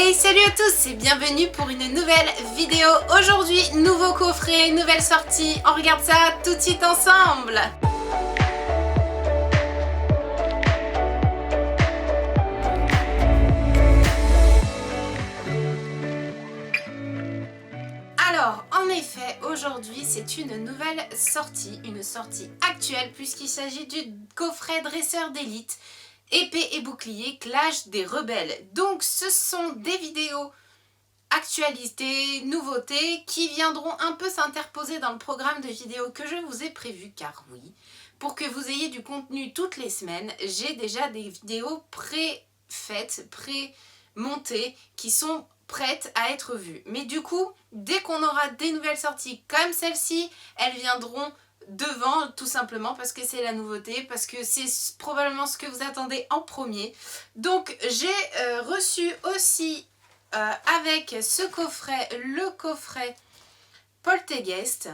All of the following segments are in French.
Hey, salut à tous et bienvenue pour une nouvelle vidéo. Aujourd'hui, nouveau coffret, nouvelle sortie. On regarde ça tout de suite ensemble. Alors, en effet, aujourd'hui, c'est une nouvelle sortie, une sortie actuelle puisqu'il s'agit du coffret dresseur d'élite. Épée et bouclier, Clash des rebelles. Donc ce sont des vidéos actualités, nouveautés qui viendront un peu s'interposer dans le programme de vidéos que je vous ai prévu, car oui, pour que vous ayez du contenu toutes les semaines, j'ai déjà des vidéos pré-faites, pré-montées, qui sont prêtes à être vues. Mais du coup, dès qu'on aura des nouvelles sorties comme celle-ci, elles viendront devant, tout simplement parce que c'est la nouveauté, parce que c'est probablement ce que vous attendez en premier. Donc j'ai reçu aussi avec ce coffret, le coffret Poltergeist,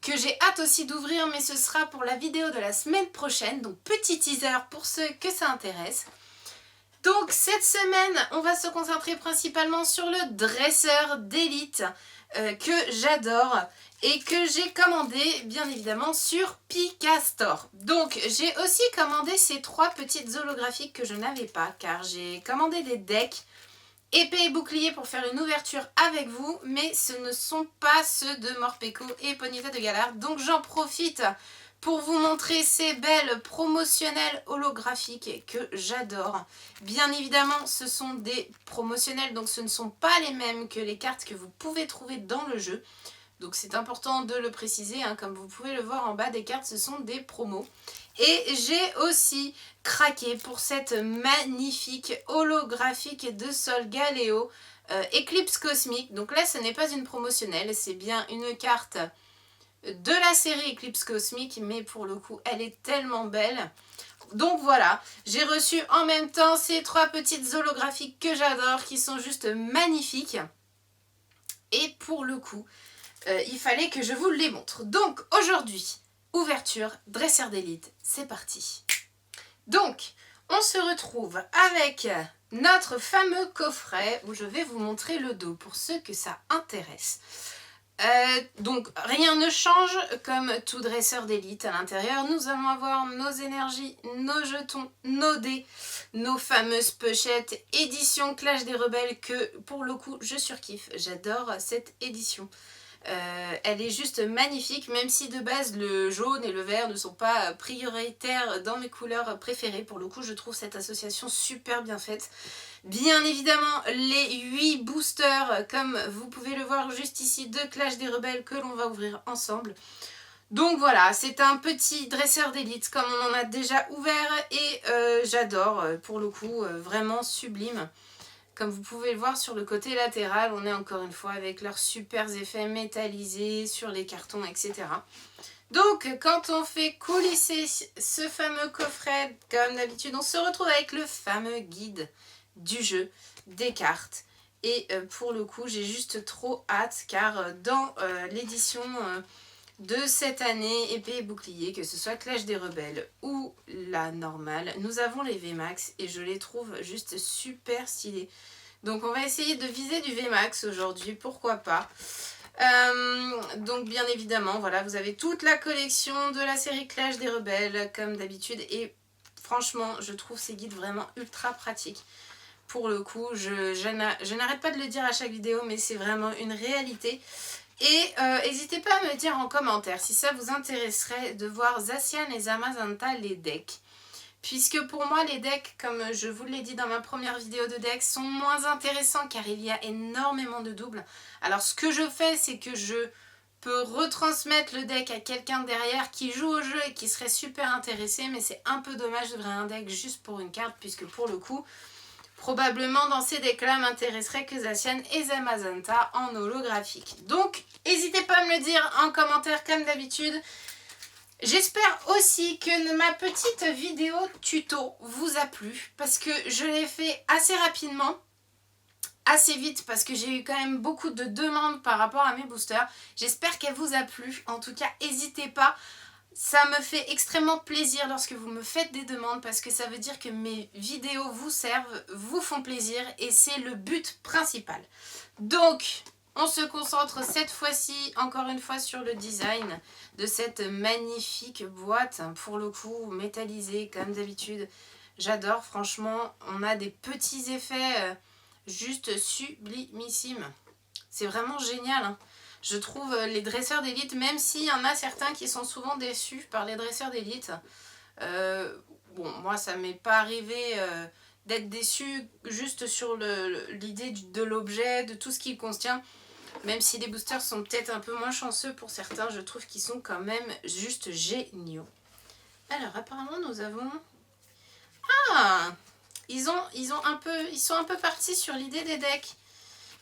que j'ai hâte aussi d'ouvrir, mais ce sera pour la vidéo de la semaine prochaine, donc petit teaser pour ceux que ça intéresse. Donc cette semaine, on va se concentrer principalement sur le dresseur d'élite que j'adore et que j'ai commandé bien évidemment sur Picastore. Donc j'ai aussi commandé ces trois petites holographiques que je n'avais pas, car j'ai commandé des decks épée et bouclier pour faire une ouverture avec vous, mais ce ne sont pas ceux de Morpeko et Ponyta de Galar, donc j'en profite pour vous montrer ces belles promotionnelles holographiques que j'adore. Bien évidemment, ce sont des promotionnels, donc ce ne sont pas les mêmes que les cartes que vous pouvez trouver dans le jeu. Donc c'est important de le préciser, hein, comme vous pouvez le voir en bas des cartes, ce sont des promos. Et j'ai aussi craqué pour cette magnifique holographique de Sol Galéo, Éclipse Cosmique. Donc là, ce n'est pas une promotionnelle, c'est bien une carte de la série Éclipse Cosmique, mais pour le coup, elle est tellement belle. Donc voilà, j'ai reçu en même temps ces trois petites holographiques que j'adore, qui sont juste magnifiques. Et pour le coup, il fallait que je vous les montre. Donc aujourd'hui, ouverture, dresseur d'élite, c'est parti. Donc, on se retrouve avec notre fameux coffret où je vais vous montrer le dos pour ceux que ça intéresse. Donc rien ne change, comme tout dresseur d'élite. À l'intérieur, nous allons avoir nos énergies, nos jetons, nos dés, nos fameuses pochettes édition Clash des Rebelles que pour le coup je surkiffe. J'adore cette édition. Elle est juste magnifique, même si de base le jaune et le vert ne sont pas prioritaires dans mes couleurs préférées. Pour le coup, je trouve cette association super bien faite. Bien évidemment, les 8 boosters, comme vous pouvez le voir juste ici, de Clash des Rebelles que l'on va ouvrir ensemble. Donc voilà, c'est un petit dresseur d'élite comme on en a déjà ouvert et j'adore, pour le coup, vraiment sublime. Comme vous pouvez le voir sur le côté latéral, on est encore une fois avec leurs super effets métallisés sur les cartons, etc. Donc, quand on fait coulisser ce fameux coffret, comme d'habitude, on se retrouve avec le fameux guide du jeu, des cartes. Et pour le coup, j'ai juste trop hâte, car dans l'édition de cette année, épée et bouclier, que ce soit Clash des Rebelles ou la normale, nous avons les VMAX et je les trouve juste super stylés. Donc on va essayer de viser du VMAX aujourd'hui, pourquoi pas. Donc bien évidemment, voilà, vous avez toute la collection de la série Clash des Rebelles, comme d'habitude. Et franchement, je trouve ces guides vraiment ultra pratiques. Pour le coup, je n'arrête pas de le dire à chaque vidéo, mais c'est vraiment une réalité. Et n'hésitez pas à me dire en commentaire si ça vous intéresserait de voir Zacian et Zamazenta les decks. Puisque pour moi les decks, comme je vous l'ai dit dans ma première vidéo de decks, sont moins intéressants car il y a énormément de doubles. Alors ce que je fais, c'est que je peux retransmettre le deck à quelqu'un derrière qui joue au jeu et qui serait super intéressé. Mais c'est un peu dommage d'ouvrir un deck juste pour une carte, puisque pour le coup, probablement dans ces decks-là m'intéresserait que Zacian et Zamazenta en holographique. Donc, n'hésitez pas à me le dire en commentaire comme d'habitude. J'espère aussi que ma petite vidéo tuto vous a plu, parce que je l'ai fait assez rapidement, assez vite, parce que j'ai eu quand même beaucoup de demandes par rapport à mes boosters. J'espère qu'elle vous a plu. En tout cas, n'hésitez pas Ça me fait extrêmement plaisir lorsque vous me faites des demandes parce que ça veut dire que mes vidéos vous servent, vous font plaisir et c'est le but principal. Donc, on se concentre cette fois-ci, encore une fois, sur le design de cette magnifique boîte, pour le coup, métallisée comme d'habitude. J'adore, franchement, on a des petits effets juste sublimissimes. C'est vraiment génial, hein. Je trouve les dresseurs d'élite, même s'il y en a certains qui sont souvent déçus par les dresseurs d'élite. Bon, moi, ça m'est pas arrivé d'être déçu juste sur l'idée de l'objet, de tout ce qu'il contient. Même si les boosters sont peut-être un peu moins chanceux pour certains, je trouve qu'ils sont quand même juste géniaux. Alors, apparemment, nous avons... Ah, ils sont un peu partis sur l'idée des decks.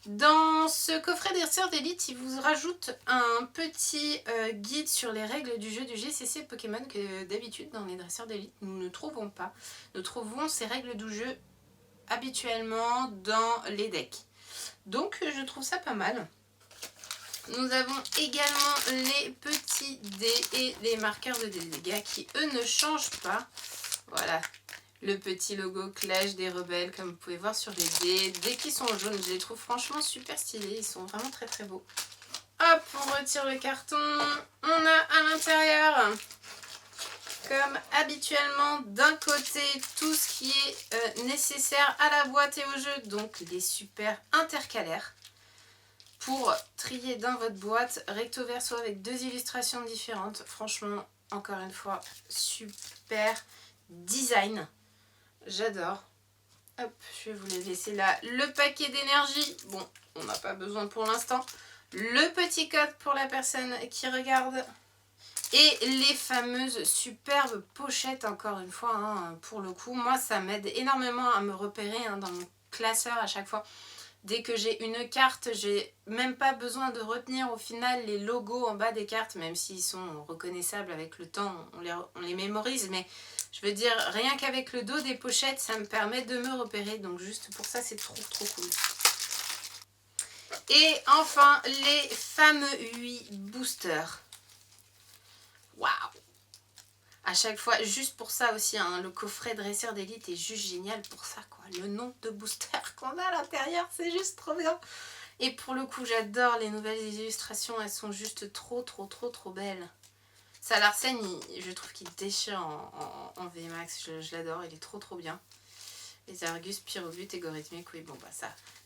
Dans ce coffret dresseur d'élite, il vous rajoute un petit guide sur les règles du jeu du GCC Pokémon que d'habitude dans les dresseurs d'élite nous ne trouvons pas. Nous trouvons ces règles du jeu habituellement dans les decks. Donc je trouve ça pas mal. Nous avons également les petits dés et les marqueurs de dégâts qui eux ne changent pas. Voilà. Le petit logo Clash des Rebelles, comme vous pouvez voir sur les dés. Dès qu'ils sont jaunes, je les trouve franchement super stylés. Ils sont vraiment très très beaux. Hop, on retire le carton. On a à l'intérieur, comme habituellement, d'un côté, tout ce qui est nécessaire à la boîte et au jeu. Donc les super intercalaires. Pour trier dans votre boîte, recto verso avec 2 illustrations différentes. Franchement, encore une fois, super design. J'adore. Hop, je vais vous les laisser là. Le paquet d'énergie. Bon, on n'a pas besoin pour l'instant. Le petit code pour la personne qui regarde. Et les fameuses superbes pochettes, encore une fois, hein, pour le coup. Moi, ça m'aide énormément à me repérer dans mon classeur à chaque fois. Dès que j'ai une carte, j'ai même pas besoin de retenir au final les logos en bas des cartes, même s'ils sont reconnaissables avec le temps, on les mémorise, mais je veux dire, rien qu'avec le dos des pochettes, ça me permet de me repérer, donc juste pour ça, c'est trop trop cool. Et enfin, les fameux 8 boosters. Waouh! À chaque fois, juste pour ça aussi, hein, le coffret dresseur d'élite est juste génial pour ça, quoi. Le nombre de boosters qu'on a à l'intérieur, c'est juste trop bien. Et pour le coup, j'adore les nouvelles illustrations, elles sont juste trop belles. Ça, Larsen, je trouve qu'il déchire en VMAX, je l'adore, il est trop bien. Les Argus, Pyrobut, Égorithmique, oui, bon bah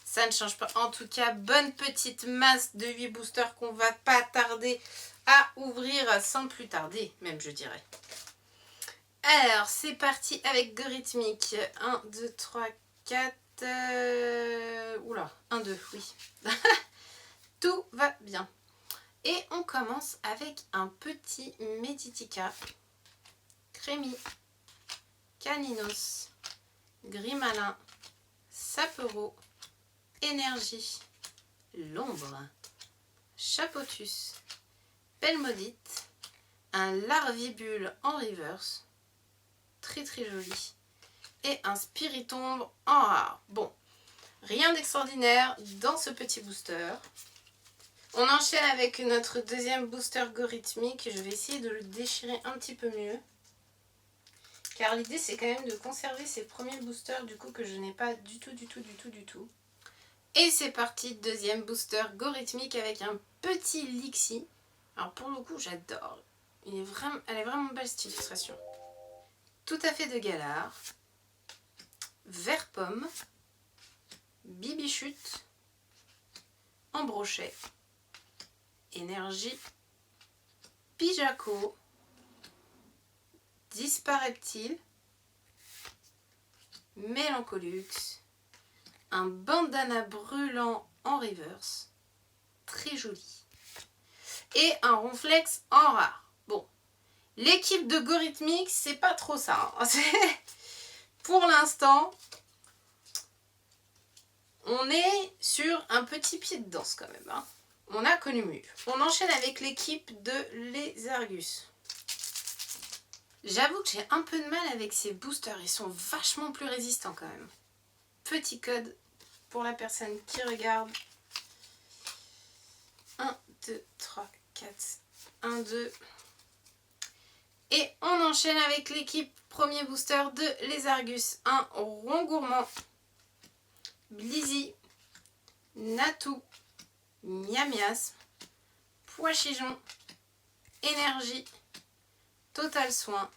ça ne change pas. En tout cas, bonne petite masse de 8 boosters qu'on va pas tarder à ouvrir sans plus tarder, même je dirais. Alors, c'est parti avec Gorithmique. 1, 2, 3, 4... Oula, 1, 2, oui. Tout va bien. Et on commence avec un petit Meditica. Crémi. Caninos. Grimalin. Sapero. Énergie. L'ombre. Chapotus. Pelmodite. Un Larvibule en reverse. Très joli. Et un Spiritomb en rare. Bon, rien d'extraordinaire dans ce petit booster. On enchaîne avec notre deuxième booster Gorithmique. Je vais essayer de le déchirer un petit peu mieux. Car l'idée, c'est quand même de conserver ces premiers boosters du coup que je n'ai pas du tout. Et c'est parti, deuxième booster Gorithmique avec un petit Lixie. Alors pour le coup, j'adore. Elle est vraiment belle cette illustration. Tout à fait de Galar. Vert pomme. Bibichute. Embrochet. Énergie. Pijaco. Dispareptile. Mélancolux. Un bandana brûlant en reverse. Très joli. Et un ronflex en rare. Bon. L'équipe de Gorithmique, c'est pas trop ça. Hein. Pour l'instant, on est sur un petit pied de danse quand même. Hein. On a connu mieux. On enchaîne avec l'équipe de les Argus. J'avoue que j'ai un peu de mal avec ces boosters. Ils sont vachement plus résistants quand même. Petit code pour la personne qui regarde. 1, 2, 3, 4. 1, 2. Et on enchaîne avec l'équipe premier booster de Les Argus. Un rond gourmand, Blizzy, Natou, Miamiasme, Pois-Chichon, Énergie, Total Soin,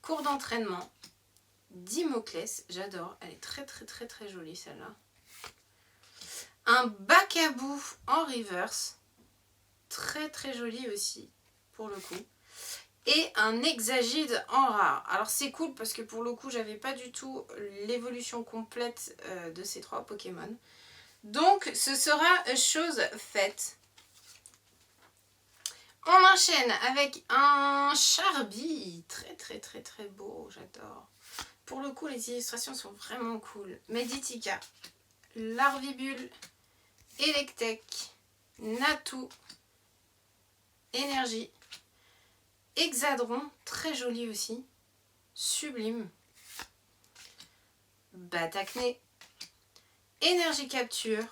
Cours d'entraînement, Dimoclès, j'adore, elle est très très très très jolie celle-là. Un Bacabou en reverse, très très joli aussi pour le coup. Et un Hexagide en rare. Alors c'est cool parce que pour le coup j'avais pas du tout l'évolution complète de ces 3 Pokémon. Donc ce sera chose faite. On enchaîne avec un Charby. Très très très très beau, j'adore. Pour le coup les illustrations sont vraiment cool. Meditica, Larvibule, Electek, Natou, Énergie, Hexadron, très joli aussi, Sublime, Batacné, Énergie Capture,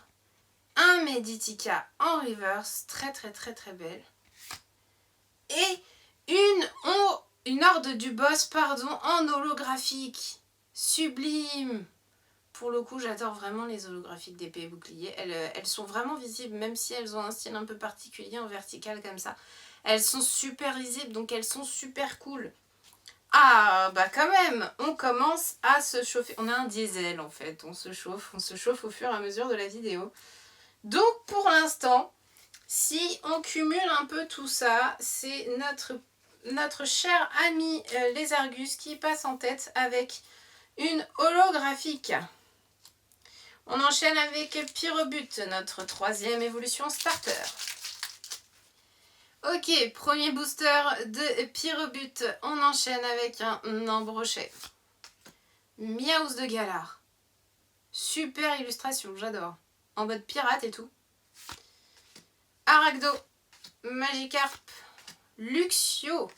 un Meditica en reverse, très très très très belle, et une horde du boss, pardon, en holographique, sublime. Pour le coup, j'adore vraiment les holographiques d'épée et bouclier. Elles sont vraiment visibles, même si elles ont un style un peu particulier en vertical comme ça. Elles sont super visibles, donc elles sont super cool. Ah, bah quand même, on commence à se chauffer. On a un diesel en fait, on se chauffe au fur et à mesure de la vidéo. Donc pour l'instant, si on cumule un peu tout ça, c'est notre cher ami les Argus qui passe en tête avec une holographique. On enchaîne avec Pyrobut, notre 3e évolution starter. Ok, premier booster de Pyrobut. On enchaîne avec un Embrochet. Miaus de Galar. Super illustration, j'adore. En mode pirate et tout. Arachdo. Magikarp. Luxio.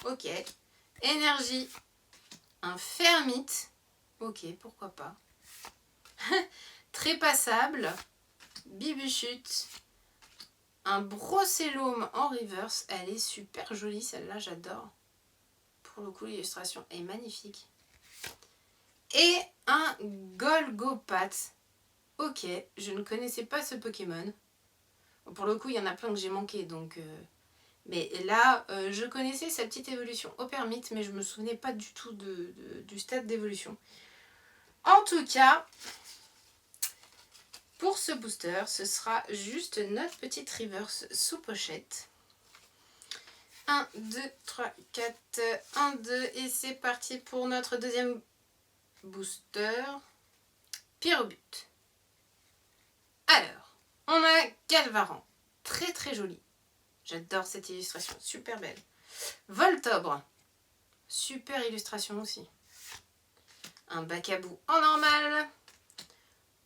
Ok. Énergie. Un Fermite. Ok, pourquoi pas. Trépassable. Bibuchute. Un Brossélome en reverse. Elle est super jolie celle-là, j'adore. Pour le coup, l'illustration est magnifique. Et un Golgopat. Ok, je ne connaissais pas ce Pokémon. Pour le coup, il y en a plein que j'ai manqué, donc... Mais là, je connaissais sa petite évolution au permite, mais je ne me souvenais pas du tout du stade d'évolution. En tout cas, pour ce booster, ce sera juste notre petite reverse sous pochette. 1, 2, 3, 4, 1, 2, et c'est parti pour notre deuxième booster. Pyrobut. Alors, on a Galvaran. Très très joli. J'adore cette illustration, super belle. Voltobre. Super illustration aussi. Un Bacabou en normal.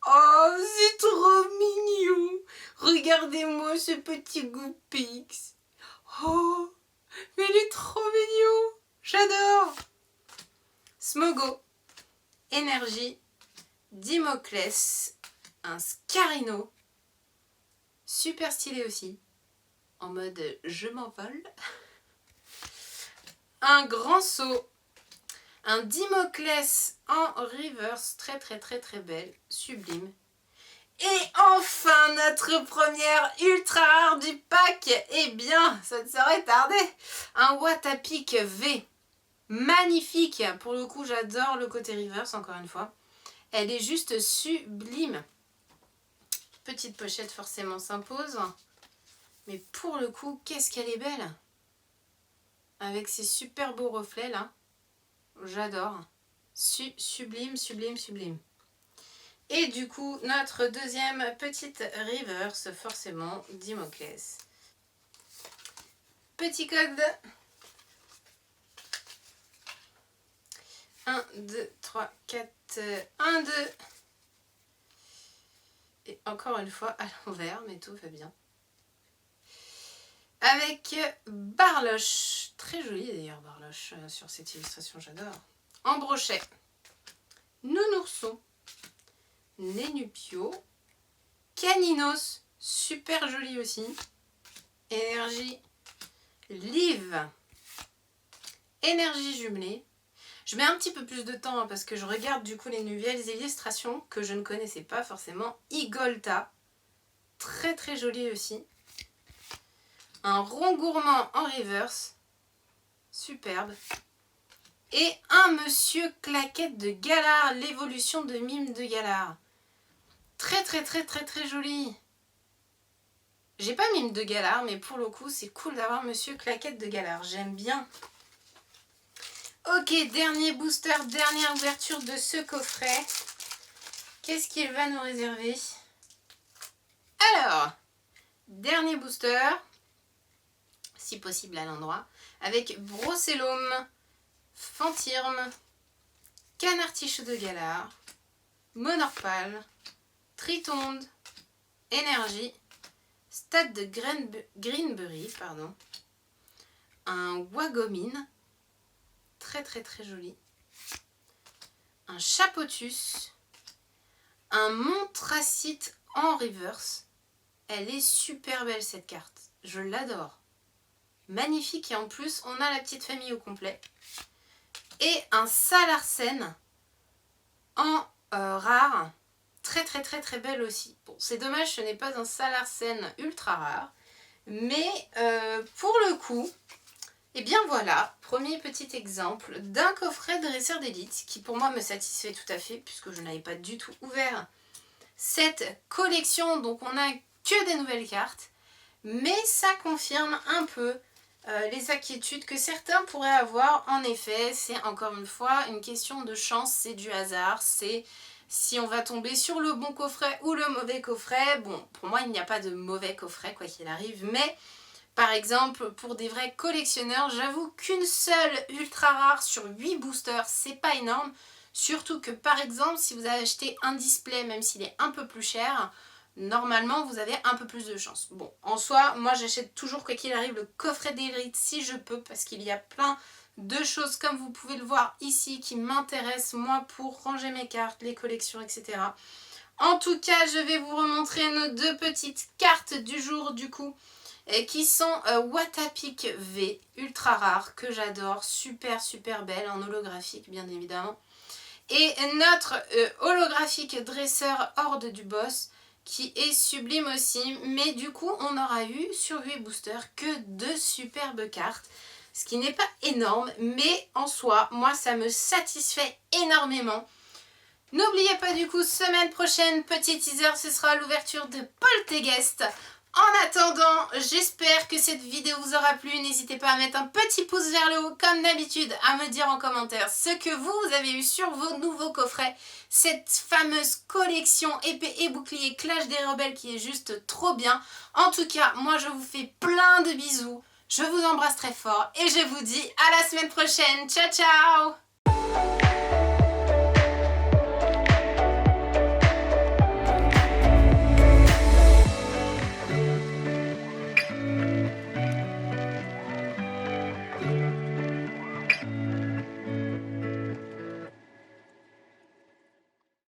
Oh, c'est trop mignon. Regardez-moi ce petit Goupix. Oh, mais il est trop mignon. J'adore. Smogo. Énergie. Dimoclès. Un Scarino. Super stylé aussi. En mode je m'envole. Un grand saut. Un Dimoclès en reverse. Très très très très belle. Sublime. Et enfin notre première ultra rare du pack. Eh bien, ça ne serait tardé. Un Watapic V. Magnifique. Pour le coup, j'adore le côté reverse encore une fois. Elle est juste sublime. Petite pochette forcément s'impose. Mais pour le coup, qu'est-ce qu'elle est belle. Avec ses super beaux reflets là. J'adore. Sublime, sublime, sublime. Et du coup, notre deuxième petite reverse, forcément, Dimoclès. Petit code. 1, 2, 3, 4, 1, 2. Et encore une fois à l'envers, mais tout va bien. Avec Barloche. Très joli d'ailleurs Barloche sur cette illustration, j'adore. Embrochet. Nounourson. Nénupio. Caninos. Super joli aussi. Énergie. Live. énergie jumelée. Je mets un petit peu plus de temps hein, parce que je regarde du coup les nouvelles illustrations que je ne connaissais pas forcément. Igolta, très très joli aussi. Un rond gourmand en reverse, superbe. Et un monsieur claquette de Galar, l'évolution de mime de Galar. Très très très très très joli. J'ai pas mime de Galar, mais pour le coup c'est cool d'avoir monsieur claquette de Galar, j'aime bien. Ok, dernier booster, dernière ouverture de ce coffret. Qu'est-ce qu'il va nous réserver? Alors, dernier booster, si possible à l'endroit, avec Brocellum, Fantirme, Canartiche de Galar, Monorpal, Tritonde, Énergie, Stade de Greenbury, pardon, un Wagomine, très très très joli, un Chapotus, un Montracite en reverse. Elle est super belle cette carte, je l'adore. Magnifique et en plus on a la petite famille au complet. Et un Salarsen en rare, très très très très belle aussi. Bon, c'est dommage, ce n'est pas un Salarsen ultra rare, mais pour le coup, et bien voilà, premier petit exemple d'un coffret de dresseur d'élite qui pour moi me satisfait tout à fait puisque je n'avais pas du tout ouvert cette collection, donc on n'a que des nouvelles cartes, mais ça confirme un peu les inquiétudes que certains pourraient avoir. En effet, c'est encore une fois une question de chance, c'est du hasard, c'est si on va tomber sur le bon coffret ou le mauvais coffret. Bon, pour moi il n'y a pas de mauvais coffret quoi qu'il arrive, mais par exemple pour des vrais collectionneurs, j'avoue qu'une seule ultra rare sur 8 boosters, c'est pas énorme. Surtout que par exemple si vous avez acheté un display, même s'il est un peu plus cher, normalement vous avez un peu plus de chance. Bon, en soi, moi j'achète toujours quoi qu'il arrive le coffret d'élite si je peux, parce qu'il y a plein de choses comme vous pouvez le voir ici qui m'intéressent moi pour ranger mes cartes, les collections, etc. En tout cas, je vais vous remontrer nos deux petites cartes du jour du coup, qui sont Watapic V, ultra rare, que j'adore, super super belle, en holographique bien évidemment. Et notre holographique dresseur Horde du Boss, qui est sublime aussi, mais du coup on aura eu sur 8 boosters que 2 superbes cartes, ce qui n'est pas énorme, mais en soi, moi ça me satisfait énormément. N'oubliez pas du coup, semaine prochaine, petit teaser, ce sera l'ouverture de Poltegeist. En attendant, j'espère que cette vidéo vous aura plu. N'hésitez pas à mettre un petit pouce vers le haut, comme d'habitude, à me dire en commentaire ce que vous avez eu sur vos nouveaux coffrets. Cette fameuse collection épée et bouclier Clash des Rebelles qui est juste trop bien. En tout cas, moi je vous fais plein de bisous. Je vous embrasse très fort et je vous dis à la semaine prochaine. Ciao, ciao!